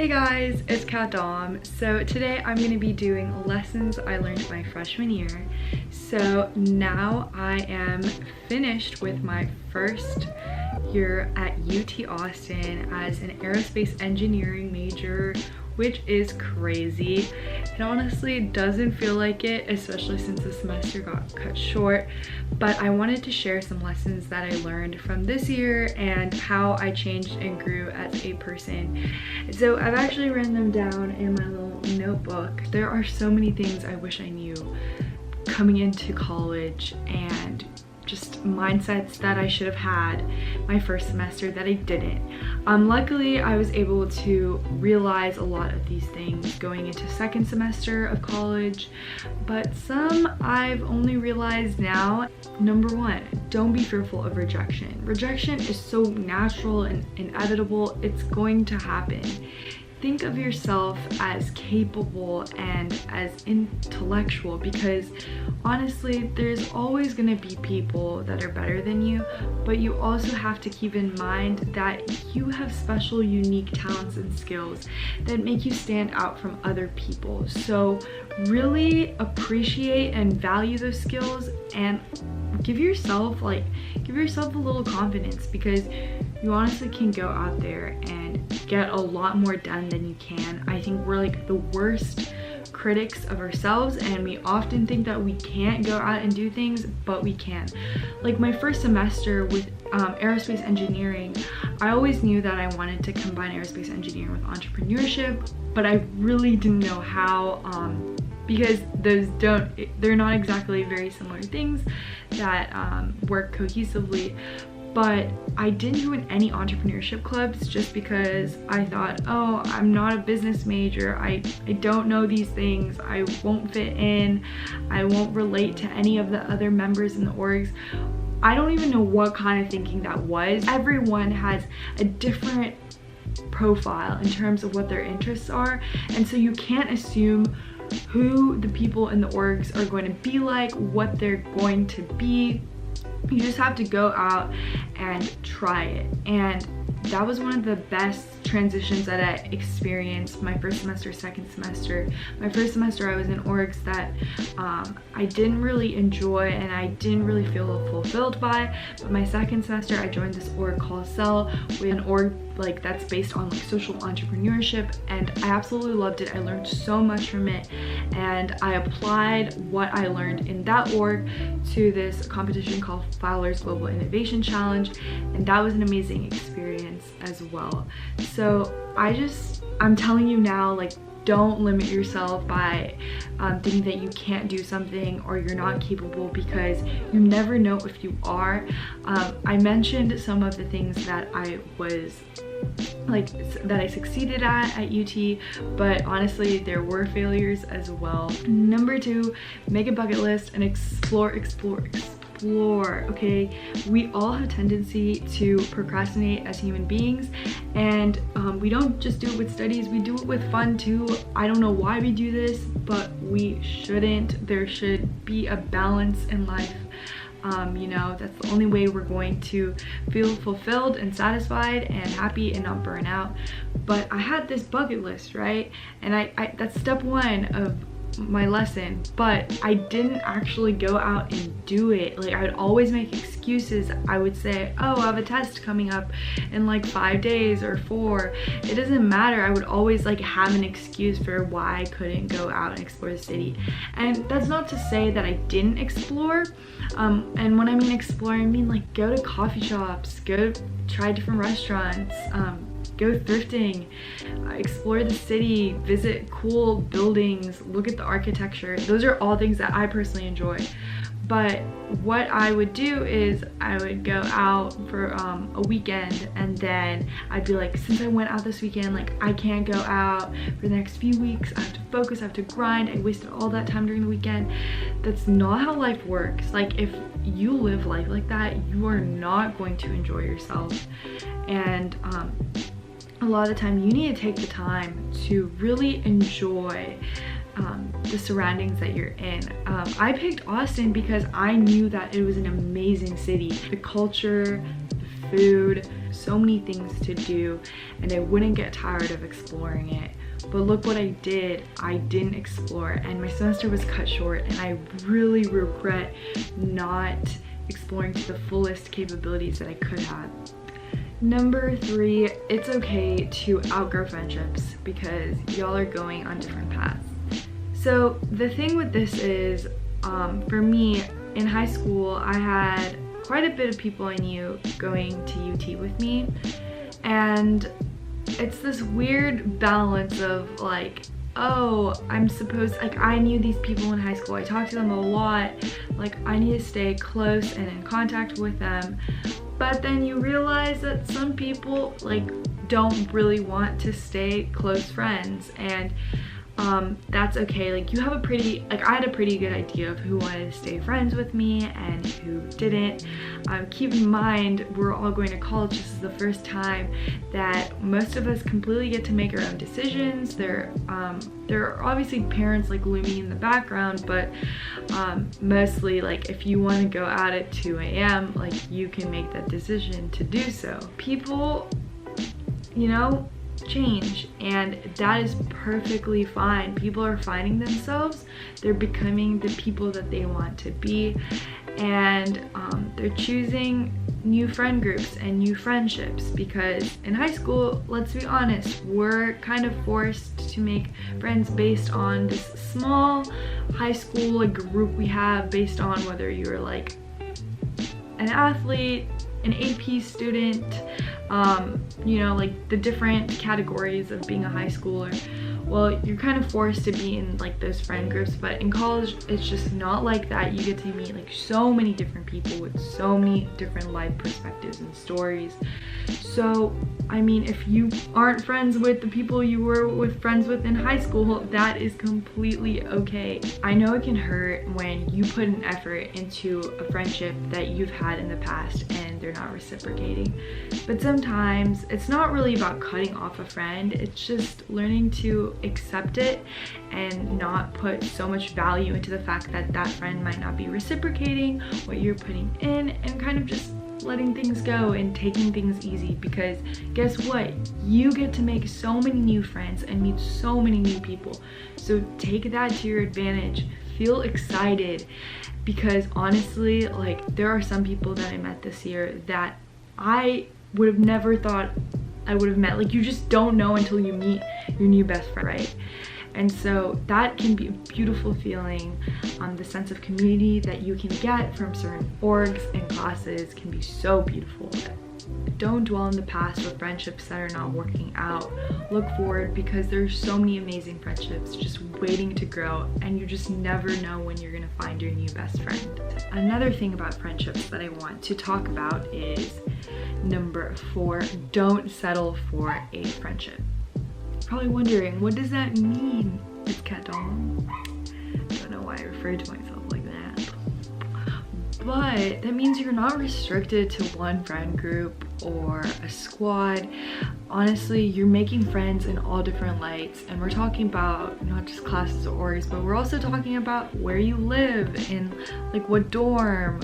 Hey guys, it's ᵐᵉᵒឭ. So today I'm going to be doing lessons I learned my freshman year. So now I am finished with my first year at UT Austin as an aerospace engineering major, which is crazy. It honestly doesn't feel like it, especially since the semester got cut short, but I wanted to share some lessons that I learned from this year and how I changed and grew as a person. So I've actually written them down in my little notebook. There are so many things I wish I knew coming into college and just mindsets that I should have had my first semester that I didn't. Luckily, I was able to realize a lot of these things going into second semester of college, but some I've only realized now. Number one, don't be fearful of rejection. Rejection is so natural and inevitable. It's going to happen. Think of yourself as capable and as intellectual, because honestly, there's always going to be people that are better than you, but you also have to keep in mind that you have special, unique talents and skills that make you stand out from other people. So really appreciate and value those skills and give yourself a little confidence, because you honestly can go out there and get a lot more done than you can. I think we're like the worst critics of ourselves, and we often think that we can't go out and do things, but we can. Like my first semester with aerospace engineering, I always knew that I wanted to combine aerospace engineering with entrepreneurship, but I really didn't know how, because they're not exactly very similar things that work cohesively. But I didn't join any entrepreneurship clubs just because I thought, oh, I'm not a business major, I don't know these things, I won't fit in, I won't relate to any of the other members in the orgs. I don't even know what kind of thinking that was. Everyone has a different profile in terms of what their interests are, and so you can't assume who the people in the orgs are going to be like, what they're going to be. You just have to go out and try it. And that was one of the best transitions that I experienced my first semester, second semester. My first semester I was in orgs that I didn't really enjoy and I didn't really feel fulfilled by, but my second semester I joined this org called ᵐᵒ, with an org that's based on social entrepreneurship, and I absolutely loved it. I learned so much from it, and I applied what I learned in that org to this competition called Fowler's Global Innovation Challenge, and that was an amazing experience as well. So I'm telling you now, like, don't limit yourself by thinking that you can't do something or you're not capable, because you never know if you are. I mentioned some of the things that I succeeded at UT, but honestly there were failures as well. Number two, make a bucket list and explore. Okay, we all have a tendency to procrastinate as human beings, and we don't just do it with studies, we do it with fun too. I don't know why we do this, but we shouldn't. There should be a balance in life. You know, that's the only way we're going to feel fulfilled and satisfied and happy and not burn out. But I had this bucket list, right? And I that's step one of my lesson, but I didn't actually go out and do it. Like, I would always make excuses. I would say, oh, I have a test coming up in like 5 days or 4. It doesn't matter. I would always have an excuse for why I couldn't go out and explore the city. And that's not to say that I didn't explore. And when I mean explore, I mean like go to coffee shops, go try different restaurants, go thrifting, explore the city, visit cool buildings, look at the architecture. Those are all things that I personally enjoy. But what I would do is I would go out for a weekend, and then I'd be like, since I went out this weekend, like, I can't go out for the next few weeks. I have to focus, I have to grind. I wasted all that time during the weekend. That's not how life works. Like, if you live life like that, you are not going to enjoy yourself. And a lot of the time you need to take the time to really enjoy the surroundings that you're in. I picked Austin because I knew that it was an amazing city. The culture, the food, so many things to do, and I wouldn't get tired of exploring it. But look what I did. I didn't explore, and my semester was cut short, and I really regret not exploring to the fullest capabilities that I could have. Number 3, it's okay to outgrow friendships because y'all are going on different paths. So the thing with this is, for me, in high school, I had quite a bit of people I knew going to UT with me, and it's this weird balance of like, oh, I knew these people in high school, I talked to them a lot, like I need to stay close and in contact with them. But then you realize that some people like don't really want to stay close friends, and that's okay. Like you have I had a pretty good idea of who wanted to stay friends with me and who didn't. Keep in mind, we're all going to college. This is the first time that most of us completely get to make our own decisions. There are obviously parents like looming in the background, but mostly like if you want to go out at 2 a.m. like you can make that decision to do so. People, you know, change, and that is perfectly fine. People are finding themselves, they're becoming the people that they want to be, and they're choosing new friend groups and new friendships, because in high school, let's be honest, we're kind of forced to make friends based on this small high school like group we have, based on whether you're like an athlete, an AP student, you know, like the different categories of being a high schooler. Well, you're kind of forced to be in like those friend groups, but in college it's just not like that. You get to meet like so many different people with so many different life perspectives and stories. So I mean, if you aren't friends with the people you were friends with in high school, that is completely okay. I know it can hurt when you put an effort into a friendship that you've had in the past and they're not reciprocating, but sometimes it's not really about cutting off a friend, it's just learning to accept it and not put so much value into the fact that that friend might not be reciprocating what you're putting in, and kind of just letting things go and taking things easy. Because guess what, you get to make so many new friends and meet so many new people, so take that to your advantage. Feel excited, because honestly, like there are some people that I met this year that I would have never thought I would have met. Like you just don't know until you meet your new best friend, right? And so that can be a beautiful feeling. The sense of community that you can get from certain orgs and classes can be so beautiful. Don't dwell in the past with friendships that are not working out. Look forward, because there's so many amazing friendships just waiting to grow, and you just never know when you're gonna find your new best friend. Another thing about friendships that I want to talk about is number 4, don't settle for a friendship. Probably wondering, what does that mean? It's Canon. I don't know why I refer to myself like that. But that means you're not restricted to one friend group or a squad. Honestly, you're making friends in all different lights, and we're talking about not just classes or orgs, but we're also talking about where you live, in like what dorm,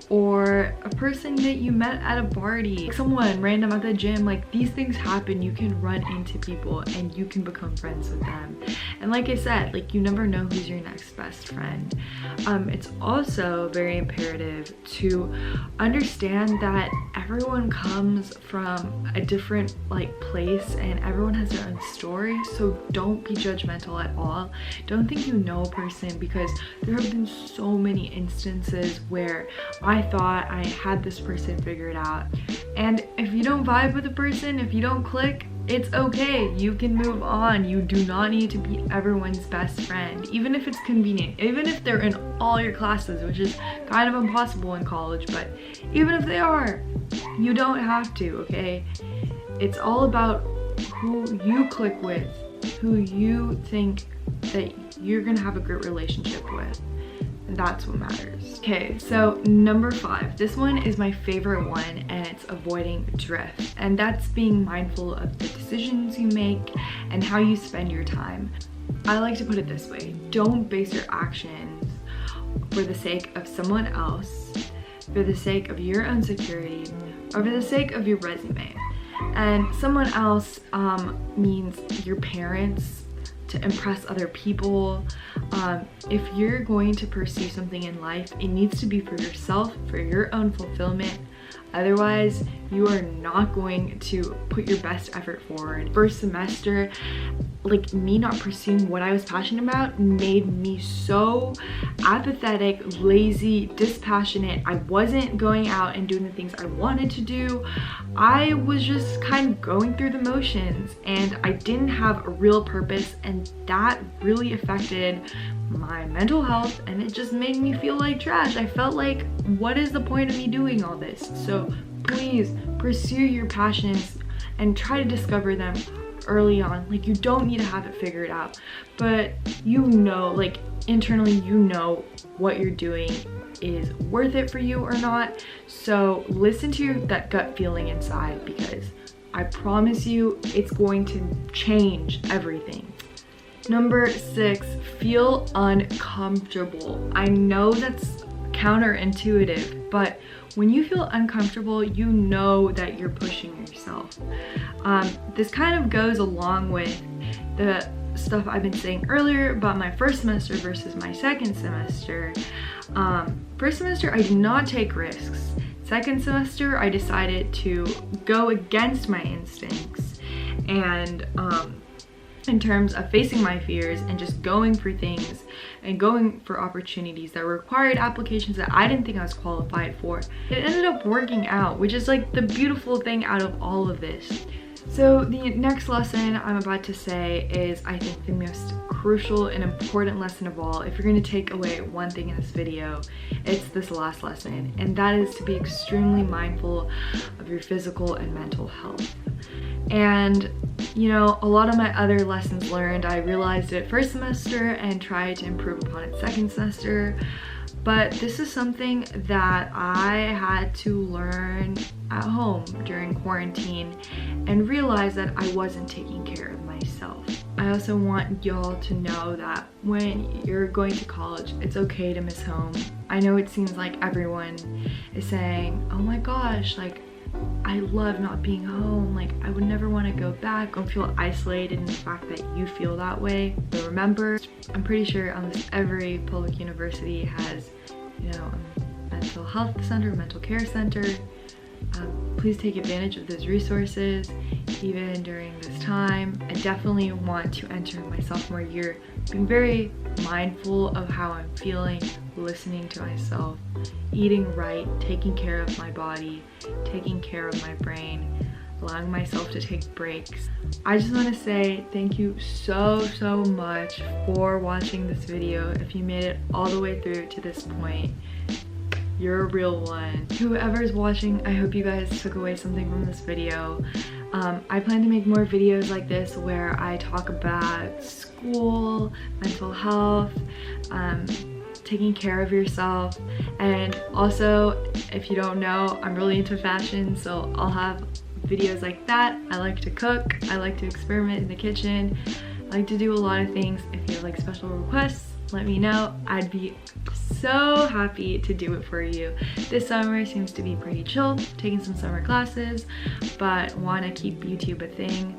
or a person that you met at a party, someone random at the gym. Like these things happen. You can run into people and you can become friends with them. And like I said, like you never know who's your next best friend. It's also very imperative to understand that everyone comes from a different like place and everyone has their own story. So don't be judgmental at all. Don't think you know a person, because there have been so many instances where I thought I had this person figured out, and if you don't vibe with a person, if you don't click, it's okay. You can move on. You do not need to be everyone's best friend, even if it's convenient, even if they're in all your classes, which is kind of impossible in college, but even if they are, you don't have to, okay? It's all about who you click with, who you think that you're gonna have a great relationship with. That's what matters. Okay, so number 5. This one is my favorite one, and it's avoiding drift. And that's being mindful of the decisions you make and how you spend your time. I like to put it this way. Don't base your actions for the sake of someone else, for the sake of your own security, for the sake of your resume. And someone else means your parents, to impress other people. If you're going to pursue something in life, it needs to be for yourself, for your own fulfillment. Otherwise, you are not going to put your best effort forward. First semester, like me not pursuing what I was passionate about made me so apathetic, lazy, dispassionate. I wasn't going out and doing the things I wanted to do. I was just kind of going through the motions, and I didn't have a real purpose, and that really affected my mental health, and it just made me feel like trash. I felt like, what is the point of me doing all this? So please pursue your passions and try to discover them early on. Like, you don't need to have it figured out, but you know, like internally, you know what you're doing is worth it for you or not. So listen to that gut feeling inside, because I promise you it's going to change everything. Number 6, feel uncomfortable. I know that's counterintuitive, but when you feel uncomfortable, you know that you're pushing yourself. This kind of goes along with the stuff I've been saying earlier about my first semester versus my second semester. First semester, I did not take risks. Second semester, I decided to go against my instincts, and in terms of facing my fears and just going for things and going for opportunities that required applications that I didn't think I was qualified for. It ended up working out, which is like the beautiful thing out of all of this. So the next lesson I'm about to say is, I think, the most crucial and important lesson of all. If you're going to take away one thing in this video, it's this last lesson, and that is to be extremely mindful of your physical and mental health. And you know, a lot of my other lessons learned, I realized it first semester and tried to improve upon it second semester. But this is something that I had to learn at home during quarantine and realize that I wasn't taking care of myself. I also want y'all to know that when you're going to college, it's okay to miss home. I know it seems like everyone is saying, oh my gosh, like, I love not being home, like I would never want to go back. Don't feel isolated in the fact that you feel that way. But remember, I'm pretty sure almost every public university has, you know, a mental health center, mental care center. Please take advantage of those resources even during this time. I definitely want to enter my sophomore year being very mindful of how I'm feeling, listening to myself, eating right, taking care of my body, taking care of my brain, allowing myself to take breaks. I just want to say thank you so much for watching this video. If you made it all the way through to this point, you're a real one. Whoever's watching, I hope you guys took away something from this video. I plan to make more videos like this where I talk about school, mental health, taking care of yourself, and also, if you don't know, I'm really into fashion, so I'll have videos like that. I like to cook, I like to experiment in the kitchen, I like to do a lot of things. If you have like special requests, let me know. I'd be so happy to do it for you. This summer seems to be pretty chill, taking some summer classes, but want to keep YouTube a thing.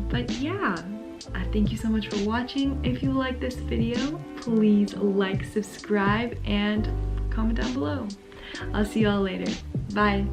But yeah, thank you so much for watching. If you like this video, please like, subscribe, and comment down below. I'll see y'all later. Bye.